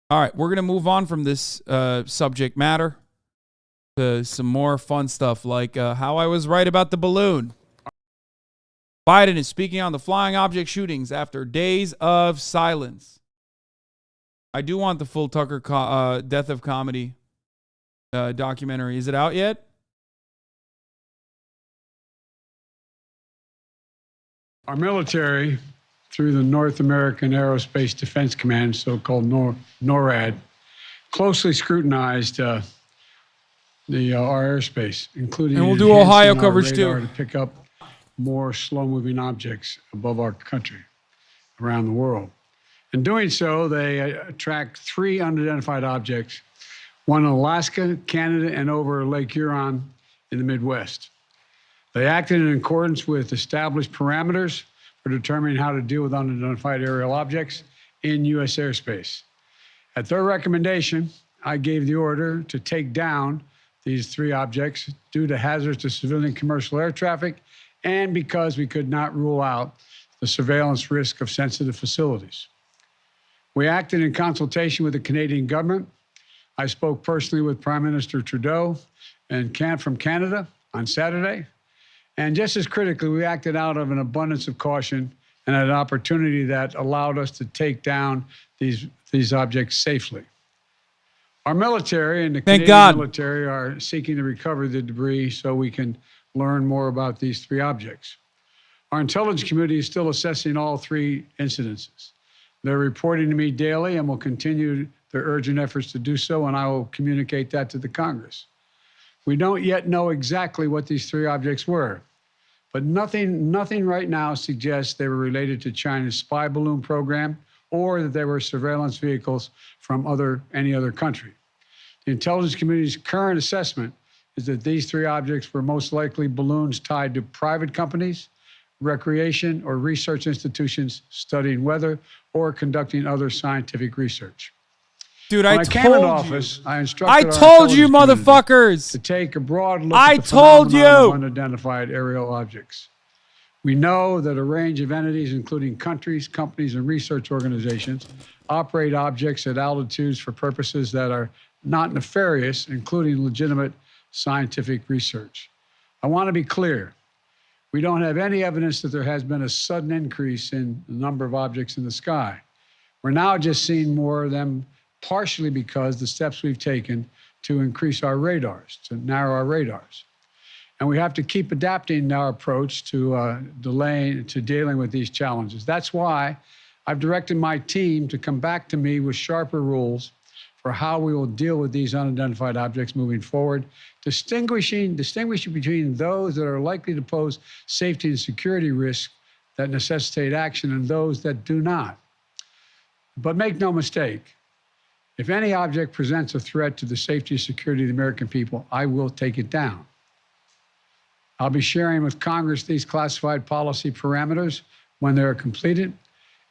All right, we're going to move on from this subject matter to some more fun stuff, like how I was right about the balloon. Biden is speaking on the flying object shootings after days of silence. I do want the full Tucker Death of Comedy documentary. Is it out yet? Our military, through the North American Aerospace Defense Command, so-called NORAD, closely scrutinized our airspace, including and we'll do Ohio coverage radar too to pick up more slow-moving objects above our country, around the world. In doing so, they tracked 3 unidentified objects, one in Alaska, Canada, and over Lake Huron in the Midwest. They acted in accordance with established parameters for determining how to deal with unidentified aerial objects in U.S. airspace. At their recommendation, I gave the order to take down these 3 objects due to hazards to civilian commercial air traffic and because we could not rule out the surveillance risk of sensitive facilities. We acted in consultation with the Canadian government. I spoke personally with Prime Minister Trudeau from Canada on Saturday. And just as critically, we acted out of an abundance of caution and an opportunity that allowed us to take down these objects safely. Our military and the Canadian military are seeking to recover the debris so we can learn more about these 3 objects. Our intelligence community is still assessing all 3 incidences. They're reporting to me daily and will continue their urgent efforts to do so, and I will communicate that to the Congress. We don't yet know exactly what these 3 objects were, but nothing right now suggests they were related to China's spy balloon program or that they were surveillance vehicles from any other country. The intelligence community's current assessment is that these 3 objects were most likely balloons tied to private companies, recreation or research institutions studying weather or conducting other scientific research. Dude, when I came into office, I instructed you motherfuckers to take a broad look at the phenomenon of unidentified aerial objects. We know that a range of entities, including countries, companies, and research organizations, operate objects at altitudes for purposes that are not nefarious, including legitimate scientific research. I want to be clear. We don't have any evidence that there has been a sudden increase in the number of objects in the sky. We're now just seeing more of them, partially because the steps we've taken to increase our radars, to narrow our radars. And we have to keep adapting our approach to dealing with these challenges. That's why I've directed my team to come back to me with sharper rules for how we will deal with these unidentified objects moving forward, distinguishing between those that are likely to pose safety and security risks that necessitate action and those that do not. But make no mistake, if any object presents a threat to the safety and security of the American people, I will take it down. I'll be sharing with Congress these classified policy parameters when they're completed,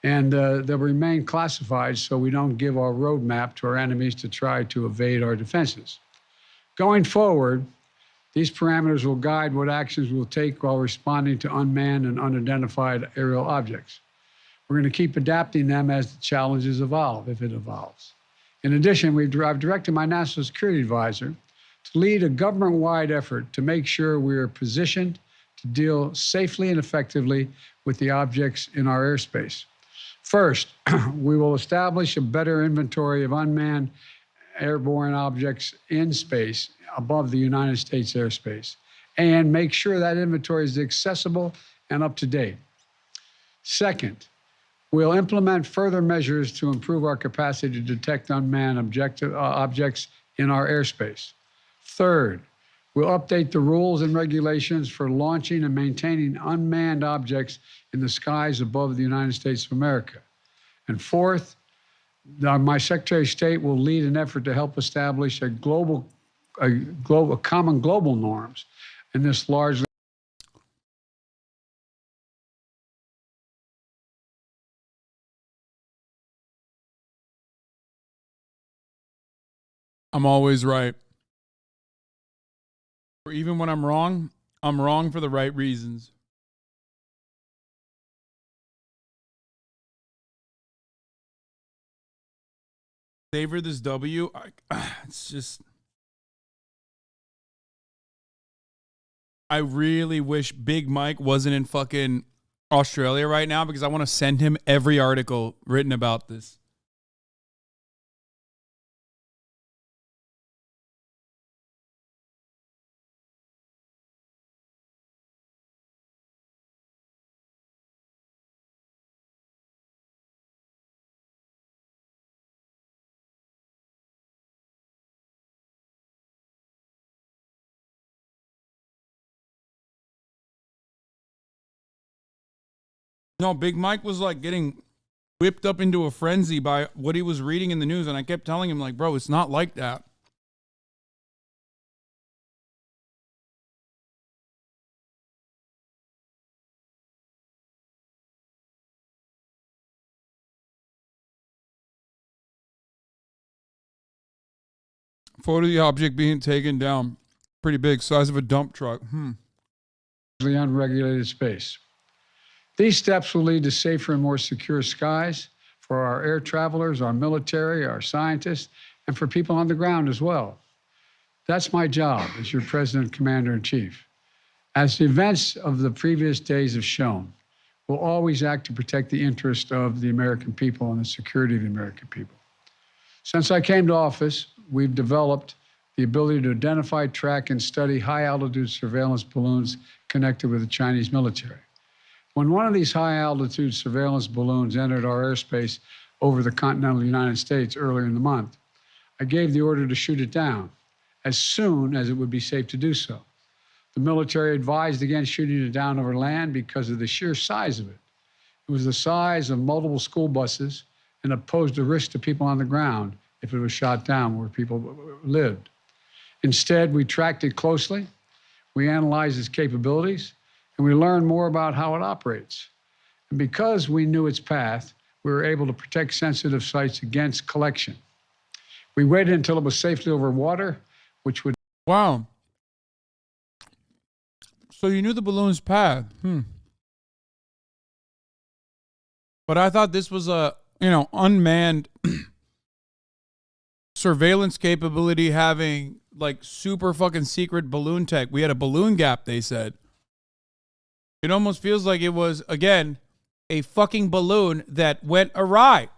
and they'll remain classified so we don't give our roadmap to our enemies to try to evade our defenses. Going forward, these parameters will guide what actions we'll take while responding to unmanned and unidentified aerial objects. We're going to keep adapting them as the challenges evolve, if it evolves. In addition, I've directed my national security advisor to lead a government-wide effort to make sure we are positioned to deal safely and effectively with the objects in our airspace. First, we will establish a better inventory of unmanned airborne objects in space above the United States airspace and make sure that inventory is accessible and up to date. Second, we'll implement further measures to improve our capacity to detect unmanned objects in our airspace. Third, we'll update the rules and regulations for launching and maintaining unmanned objects in the skies above the United States of America. And fourth, my Secretary of State will lead an effort to help establish common global norms in this largely. I'm always right. Or even when I'm wrong for the right reasons. savor this W. It's just, I really wish Big Mike wasn't in fucking Australia right now because I want to send him every article written about this. No, Big Mike was like getting whipped up into a frenzy by what he was reading in the news. And I kept telling him, like, bro, it's not like that. Photo of the object being taken down. Pretty big, size of a dump truck. The unregulated space. These steps will lead to safer and more secure skies for our air travelers, our military, our scientists, and for people on the ground as well. That's my job as your President, Commander-in-Chief. As the events of the previous days have shown, we'll always act to protect the interest of the American people and the security of the American people. Since I came to office, we've developed the ability to identify, track, and study high-altitude surveillance balloons connected with the Chinese military. When one of these high-altitude surveillance balloons entered our airspace over the continental United States earlier in the month, I gave the order to shoot it down as soon as it would be safe to do so. The military advised against shooting it down over land because of the sheer size of it. It was the size of multiple school buses and it posed a risk to people on the ground if it was shot down where people lived. Instead, we tracked it closely, we analyzed its capabilities, and we learned more about how it operates. And because we knew its path, we were able to protect sensitive sites against collection. We waited until it was safely over water, which would... Wow. So you knew the balloon's path. But I thought this was a, unmanned surveillance capability having like super fucking secret balloon tech. We had a balloon gap, they said. It almost feels like it was, again, a fucking balloon that went awry.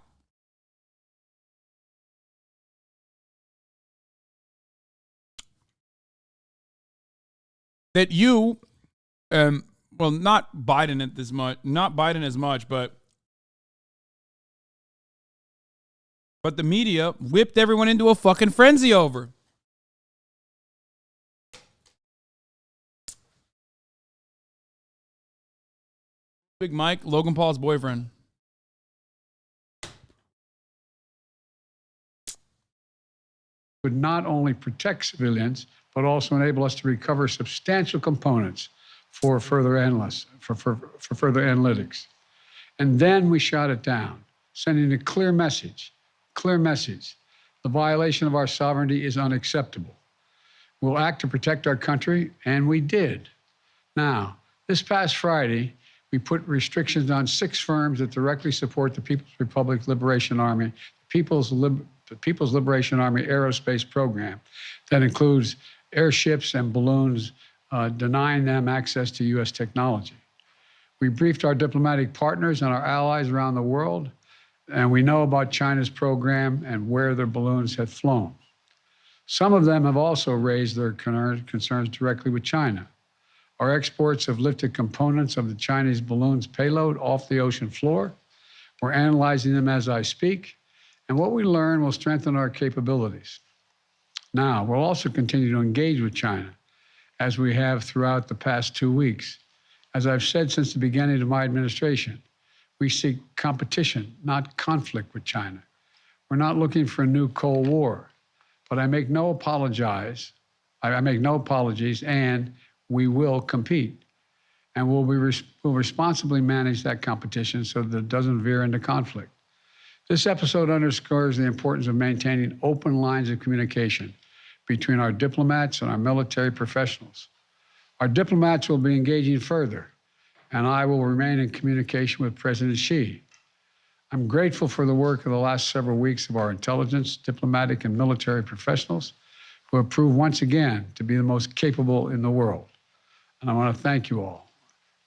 That you, well, not Biden as much, but the media whipped everyone into a fucking frenzy over. Big Mike, Logan Paul's boyfriend. Would not only protect civilians, but also enable us to recover substantial components for further analytics. And then we shot it down, sending a clear message. The violation of our sovereignty is unacceptable. We'll act to protect our country, and we did. Now, this past Friday, we put restrictions on 6 firms that directly support the People's Republic Liberation Army, the People's Liberation Army Aerospace Program. That includes airships and balloons, denying them access to U.S. technology. We briefed our diplomatic partners and our allies around the world, and we know about China's program and where their balloons have flown. Some of them have also raised their concerns directly with China. Our exports have lifted components of the Chinese balloon's payload off the ocean floor. We're analyzing them as I speak, and what we learn will strengthen our capabilities. Now, we'll also continue to engage with China, as we have throughout the past 2 weeks. As I've said since the beginning of my administration, we seek competition, not conflict with China. We're not looking for a new Cold War, but I make no apologies, and we will compete. And we'll responsibly manage that competition so that it doesn't veer into conflict. This episode underscores the importance of maintaining open lines of communication between our diplomats and our military professionals. Our diplomats will be engaging further, and I will remain in communication with President Xi. I'm grateful for the work of the last several weeks of our intelligence, diplomatic, and military professionals who have proved once again to be the most capable in the world. And I want to thank you all.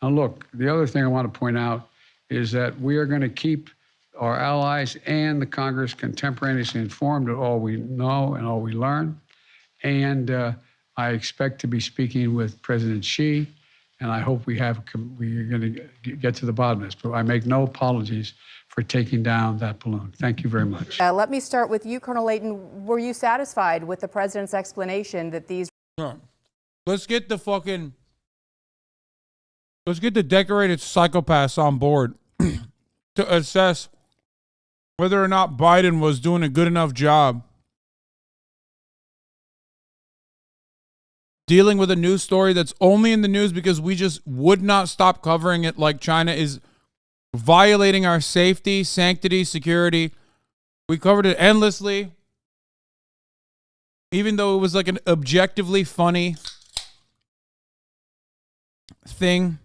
Now, look, the other thing I want to point out is that we are going to keep our allies and the Congress contemporaneously informed of all we know and all we learn. And I expect to be speaking with President Xi, and I hope we're going to get to the bottom of this. But I make no apologies for taking down that balloon. Thank you very much. Let me start with you, Colonel Layton. Were you satisfied with the president's explanation that these... Let's get the decorated psychopaths on board to assess whether or not Biden was doing a good enough job dealing with a news story that's only in the news because we just would not stop covering it, like China is violating our safety, sanctity, security. We covered it endlessly, even though it was like an objectively funny thing.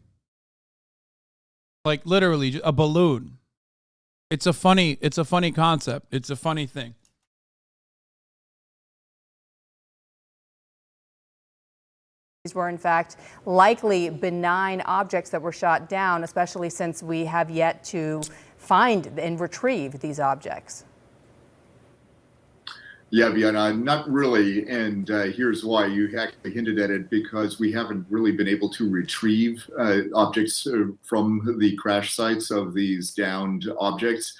Like literally a balloon. It's a funny concept. It's a funny thing. These were, in fact, likely benign objects that were shot down, especially since we have yet to find and retrieve these objects. Yeah, Vienna, not really. And here's why. You actually hinted at it, because we haven't really been able to retrieve objects from the crash sites of these downed objects.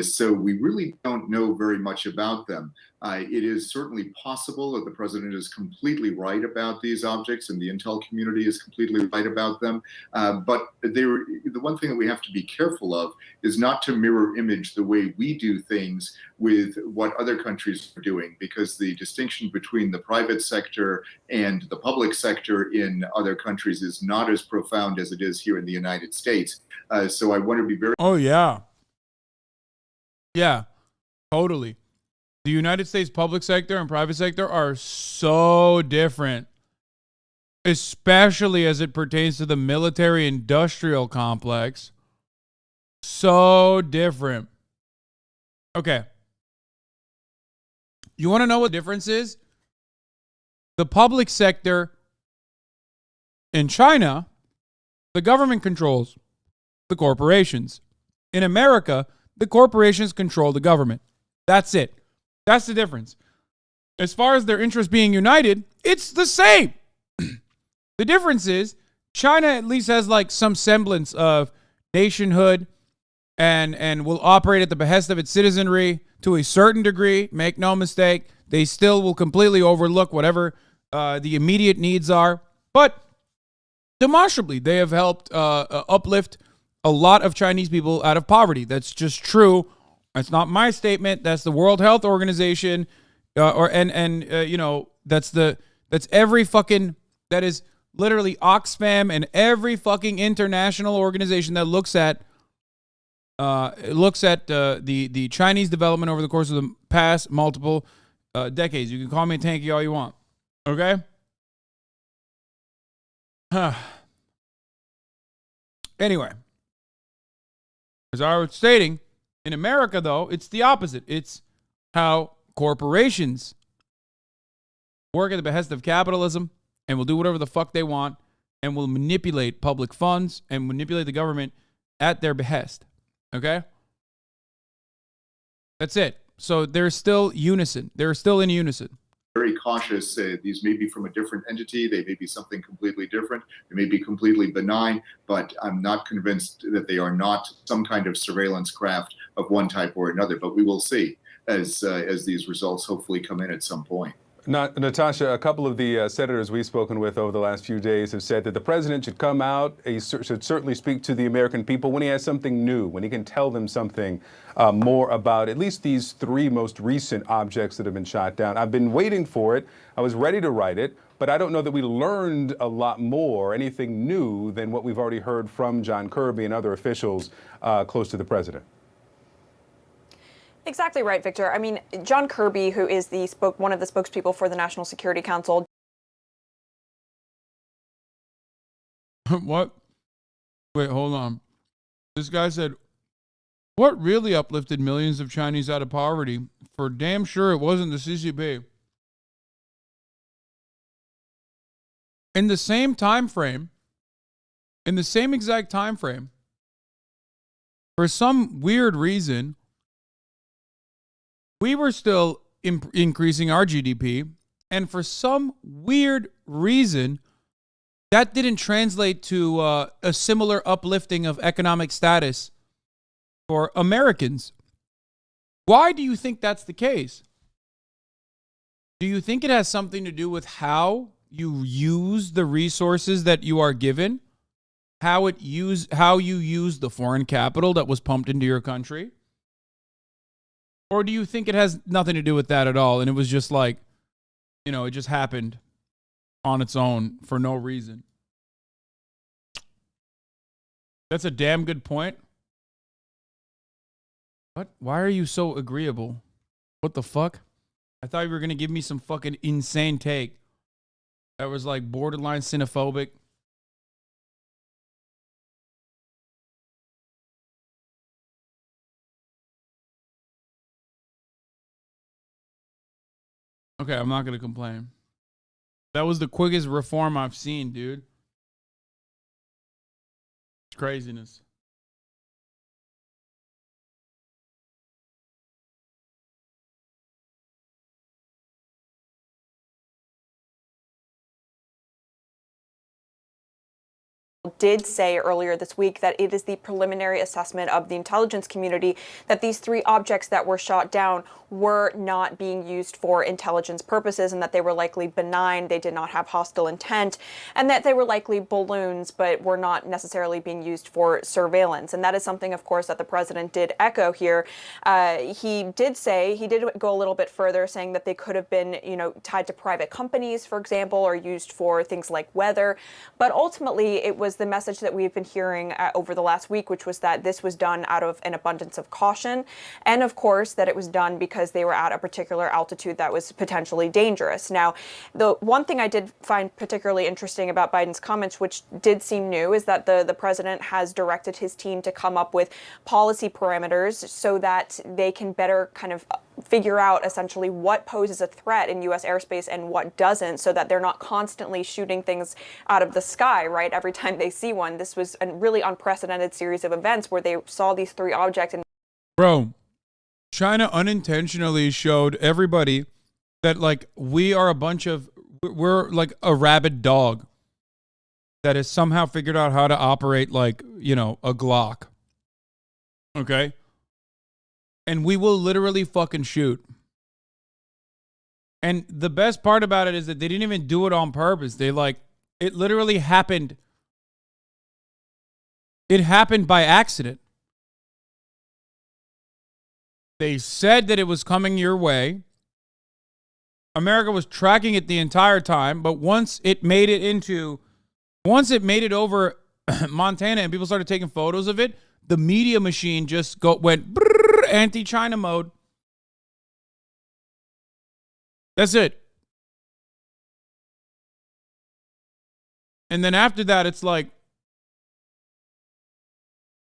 So we really don't know very much about them. It is certainly possible that the president is completely right about these objects and the intel community is completely right about them. But the one thing that we have to be careful of is not to mirror image the way we do things with what other countries are doing, because the distinction between the private sector and the public sector in other countries is not as profound as it is here in the United States. So I want to be very... Oh, yeah. Yeah, totally. The United States public sector and private sector are so different, especially as it pertains to the military-industrial complex. So different. Okay. You want to know what the difference is? The public sector in China, the government controls the corporations. In America, the corporations control the government. That's it. That's the difference. As far as their interests being united, it's the same. The difference is China at least has like some semblance of nationhood and will operate at the behest of its citizenry to a certain degree. Make no mistake, they still will completely overlook whatever the immediate needs are. But demonstrably, they have helped uplift a lot of Chinese people out of poverty. That's just true. That's not my statement. That's the World Health Organization, that's every fucking, that is literally Oxfam and every fucking international organization that looks at the Chinese development over the course of the past multiple decades. You can call me a tanky all you want. Okay. Anyway, as I was stating, in America, though, it's the opposite. It's how corporations work at the behest of capitalism and will do whatever the fuck they want and will manipulate public funds and manipulate the government at their behest. Okay? That's it. So they're still unison. They're still in unison. Very cautious. These may be from a different entity. They may be something completely different. They may be completely benign, but I'm not convinced that they are not some kind of surveillance craft of one type or another. But we will see as these results hopefully come in at some point. Natasha, a couple of the senators we've spoken with over the last few days have said that the president should come out, he should certainly speak to the American people when he has something new, when he can tell them something more about at least these three most recent objects that have been shot down. I've been waiting for it. I was ready to write it, but I don't know that we learned a lot more, anything new than what we've already heard from John Kirby and other officials close to the president. Exactly right, Victor. I mean, John Kirby, who is one of the spokespeople for the National Security Council. What? Wait, hold on. This guy said What really uplifted millions of Chinese out of poverty? For damn sure it wasn't the CCP. In the same time frame, in the same exact time frame, for some weird reason, we were still increasing our GDP, and for some weird reason, that didn't translate to a similar uplifting of economic status for Americans. Why do you think that's the case? Do you think it has something to do with how you use the resources that you are given? How you use the foreign capital that was pumped into your country? Or do you think it has nothing to do with that at all, and it was just like, you know, it just happened on its own for no reason? That's a damn good point. What? Why are you so agreeable? What the fuck? I thought you were going to give me some fucking insane take that was like borderline xenophobic. Okay, I'm not going to complain. That was the quickest reform I've seen, dude. It's craziness. Did say earlier this week that it is the preliminary assessment of the intelligence community that these 3 objects that were shot down were not being used for intelligence purposes, and that they were likely benign, they did not have hostile intent, and that they were likely balloons but were not necessarily being used for surveillance. And that is something, of course, that the president did echo here. He did go a little bit further, saying that they could have been, you know, tied to private companies, for example, or used for things like weather. But ultimately, it was the message that we've been hearing over the last week, which was that this was done out of an abundance of caution, and of course that it was done because they were at a particular altitude that was potentially dangerous. Now, the one thing I did find particularly interesting about Biden's comments, which did seem new, is that the president has directed his team to come up with policy parameters so that they can better kind of figure out essentially what poses a threat in U.S. airspace and what doesn't, so that they're not constantly shooting things out of the sky, right, every time they see one. This was a really unprecedented series of events where they saw these 3 objects. And bro, China unintentionally showed everybody that, like, we're like a rabid dog that has somehow figured out how to operate, like, you know, a Glock. Okay? And we will literally fucking shoot. And the best part about it is that they didn't even do it on purpose. It literally happened. It happened by accident. They said that it was coming your way. America was tracking it the entire time, but once it made it over Montana and people started taking photos of it, the media machine just went anti-China mode. That's it. And then after that, it's like,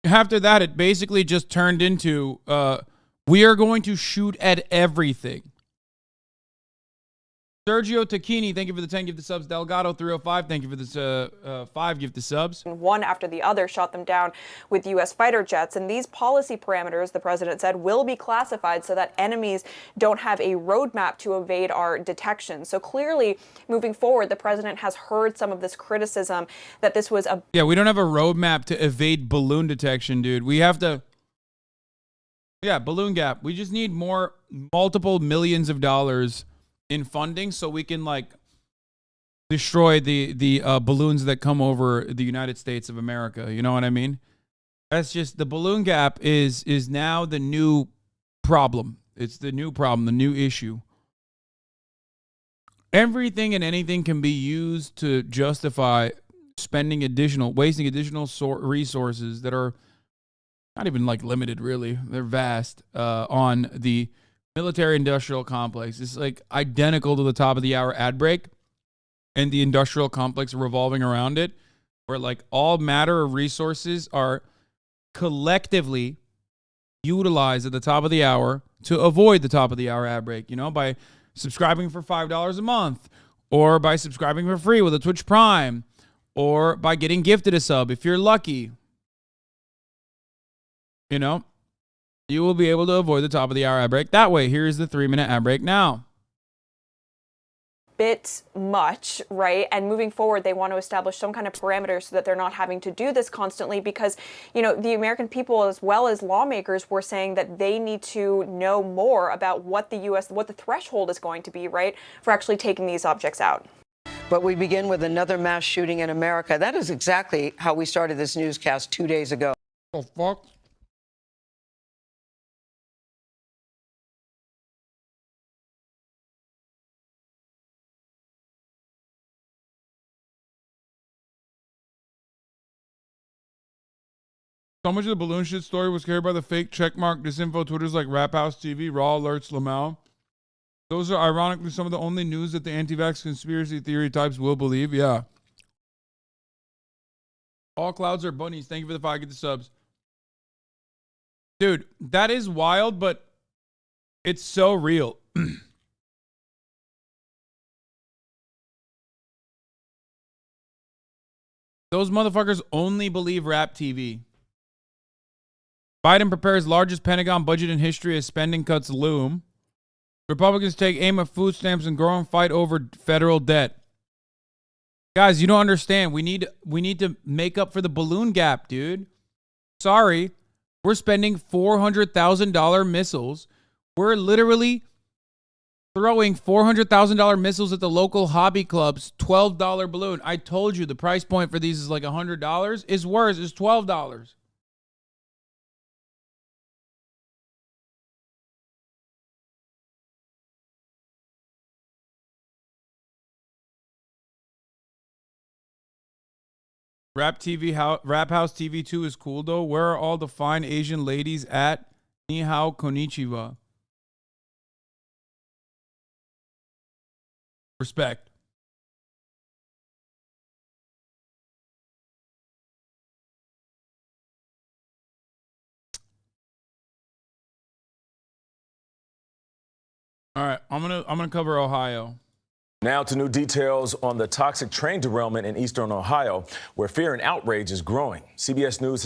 it basically just turned into, we are going to shoot at everything. Sergio Tacchini, thank you for the 10 gift subs. Delgado 305, thank you for the 5 gift subs. One after the other shot them down with U.S. fighter jets. And these policy parameters, the president said, will be classified so that enemies don't have a roadmap to evade our detection. So clearly, moving forward, the president has heard some of this criticism that this was a... Yeah, we don't have a roadmap to evade balloon detection, dude. We have to... Yeah, balloon gap. We just need multiple millions of dollars in funding so we can, like, destroy the balloons that come over the United States of America. You know what I mean? That's just, the balloon gap is now the new problem. It's the new problem, the new issue. Everything and anything can be used to justify wasting additional resources that are not even, like, limited, really. They're vast on the military industrial complex. It's like identical to the top of the hour ad break and the industrial complex revolving around it, where, like, all matter of resources are collectively utilize at the top of the hour to avoid the top of the hour ad break, you know, by subscribing for $5 a month, or by subscribing for free with a Twitch Prime, or by getting gifted a sub if you're lucky. You know, you will be able to avoid the top of the hour ad break that way. Here's the 3-minute ad break now. Bit much, right? And moving forward, they want to establish some kind of parameters so that they're not having to do this constantly, because, you know, the American people as well as lawmakers were saying that they need to know more about what the threshold is going to be, right, for actually taking these objects out. But we begin with another mass shooting in America. That is exactly how we started this newscast 2 days ago. Oh, fuck. So much of the balloon shit story was carried by the fake checkmark disinfo Twitters like Rap House TV, Raw Alerts, Lamau. Those are ironically some of the only news that the anti-vax conspiracy theory types will believe. Yeah. All clouds are bunnies. Thank you for the 5. Get the subs. Dude, that is wild, but it's so real. Those motherfuckers only believe Rap TV. Biden prepares largest Pentagon budget in history as spending cuts loom. Republicans take aim at food stamps and growing fight over federal debt. Guys, you don't understand. We need to make up for the balloon gap, dude. Sorry. We're spending $400,000 missiles. We're literally throwing $400,000 missiles at the local hobby club's $12 balloon. I told you the price point for these is like $100. It's worse. It's $12. Rap House TV 2 is cool though. Where are all the fine Asian ladies at? Ni hao konnichiwa. Respect. All right, I'm gonna cover Ohio. Now to new details on the toxic train derailment in eastern Ohio, where fear and outrage is growing. CBS News